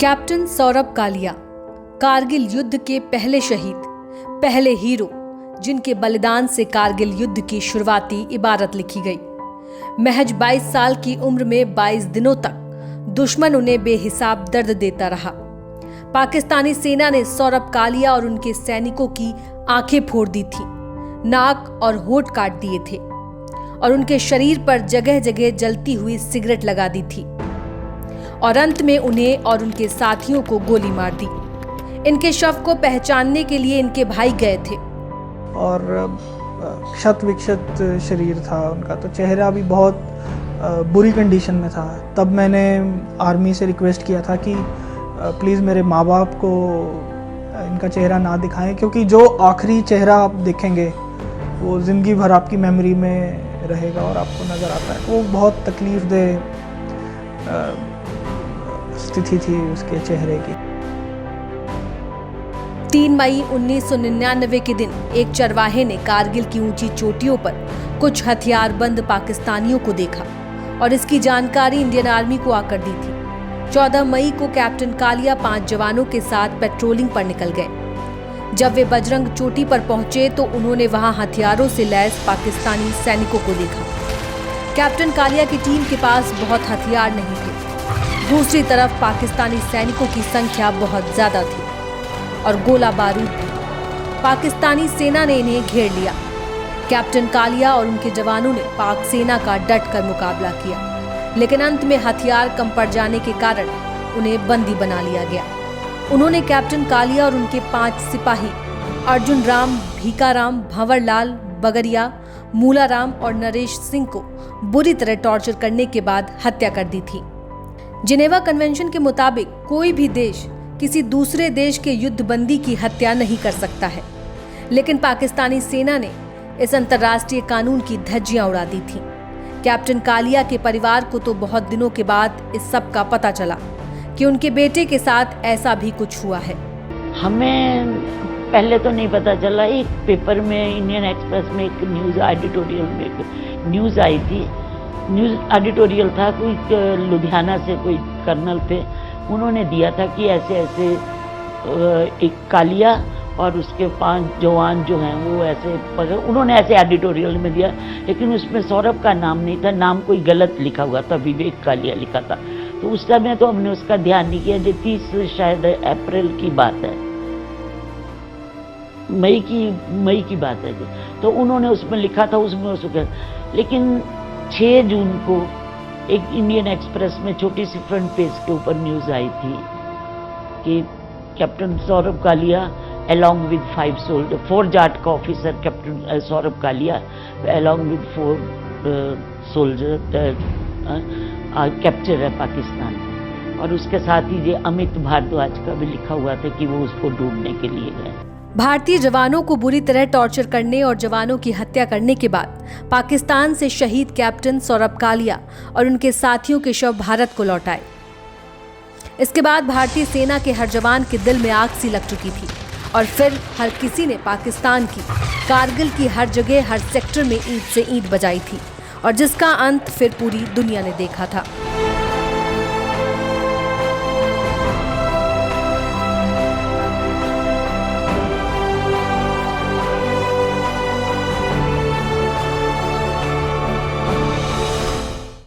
Captain Saurabh Kaliya, Kargil युद्ध के पहले शहीद, पहले हीरो, जिनके बलिदान से कारगिल युद्ध की शुरुआती इबारत लिखी गई। महज 22 साल की उम्र में 22 दिनों तक दुश्मन उन्हें बेहिसाब दर्द देता रहा। पाकिस्तानी सेना ने सौरभ कालिया और उनके सैनिकों की आंखें फोड़ दी थी, नाक और होंठ काट दिए थे और उनके शरीर पर जगह जगह जलती हुई सिगरेट लगा दी थी और अंत में उन्हें और उनके साथियों को गोली मार दी। इनके शव को पहचानने के लिए इनके भाई गए थे और क्षत विक्षत शरीर था उनका, तो चेहरा भी बहुत बुरी कंडीशन में था। तब मैंने आर्मी से रिक्वेस्ट किया था कि प्लीज़ मेरे माँ बाप को इनका चेहरा ना दिखाएं, क्योंकि जो आखिरी चेहरा आप देखेंगे वो ज़िंदगी भर आपकी मेमोरी में रहेगा और आपको नज़र आता है। वो बहुत तकलीफ दे स्थिति थी उसके चेहरे की। 3 मई 1999 के दिन एक चरवाहे ने कारगिल की ऊंची चोटियों पर कुछ हथियारबंद पाकिस्तानियों को देखा और इसकी जानकारी इंडियन आर्मी को आकर दी थी। 14 मई को कैप्टन कालिया 5 जवानों के साथ पेट्रोलिंग पर निकल गए। जब वे बजरंग चोटी पर पहुंचे तो उन्होंने वहां हथियारों से लैस पाकिस्तानी सैनिकों को देखा। कैप्टन कालिया की टीम के पास बहुत हथियार नहीं थे। दूसरी तरफ पाकिस्तानी सैनिकों की संख्या बहुत ज्यादा थी और गोला बारूद भी। पाकिस्तानी सेना ने इन्हें घेर लिया। कैप्टन कालिया और उनके जवानों ने पाक सेना का डटकर मुकाबला किया, लेकिन अंत में हथियार कम पड़ जाने के कारण उन्हें बंदी बना लिया गया। उन्होंने कैप्टन कालिया और उनके 5 सिपाही अर्जुन राम, भीकाराम, भंवरलाल, बगरिया, मूलाराम और नरेश सिंह को बुरी तरह टॉर्चर करने के बाद हत्या कर दी थी। जिनेवा कन्वेंशन के मुताबिक कोई भी देश किसी दूसरे देश के युद्धबंदी की हत्या नहीं कर सकता है, लेकिन पाकिस्तानी सेना ने इस अंतर्राष्ट्रीय कानून की धज्जियां उड़ा दी थी। कैप्टन कालिया के परिवार को तो बहुत दिनों के बाद इस सब का पता चला कि उनके बेटे के साथ ऐसा भी कुछ हुआ है। हमें पहले तो नहीं पता चला। एक पेपर में, इंडियन एक्सप्रेस में एक न्यूज़ एडिटोरियल में एक न्यूज़ आई थी। न्यूज़ एडिटोरियल था, कोई लुधियाना से कोई कर्नल थे, उन्होंने दिया था कि ऐसे ऐसे एक कालिया और उसके 5 जवान जो हैं वो ऐसे पकड़, उन्होंने ऐसे एडिटोरियल में दिया, लेकिन उसमें सौरभ का नाम नहीं था, नाम कोई गलत लिखा हुआ था, विवेक कालिया लिखा था। तो उस समय तो हमने उसका ध्यान नहीं किया। जो 30 शायद अप्रैल की बात है, मई की बात है जी। तो उन्होंने उसमें लिखा था, उसमें उसको, लेकिन 6 जून को एक इंडियन एक्सप्रेस में छोटी सी फ्रंट पेज के ऊपर न्यूज़ आई थी कि captain Saurabh Kalia along with 5 soldiers, 4 Jat का officer captain Saurabh Kalia along with 4 soldier capture है पाकिस्तान में। और उसके साथ ही ये अमित भारद्वाज का भी लिखा हुआ था कि वो उसको ढूंढने के लिए गए। भारतीय जवानों को बुरी तरह टॉर्चर करने और जवानों की हत्या करने के बाद पाकिस्तान से शहीद कैप्टन सौरभ कालिया और उनके साथियों के शव भारत को लौटाए। इसके बाद भारतीय सेना के हर जवान के दिल में आग सी लग चुकी थी और फिर हर किसी ने पाकिस्तान की कारगिल की हर जगह, हर सेक्टर में ईंट से ईंट बजाई थी और जिसका अंत फिर पूरी दुनिया ने देखा था।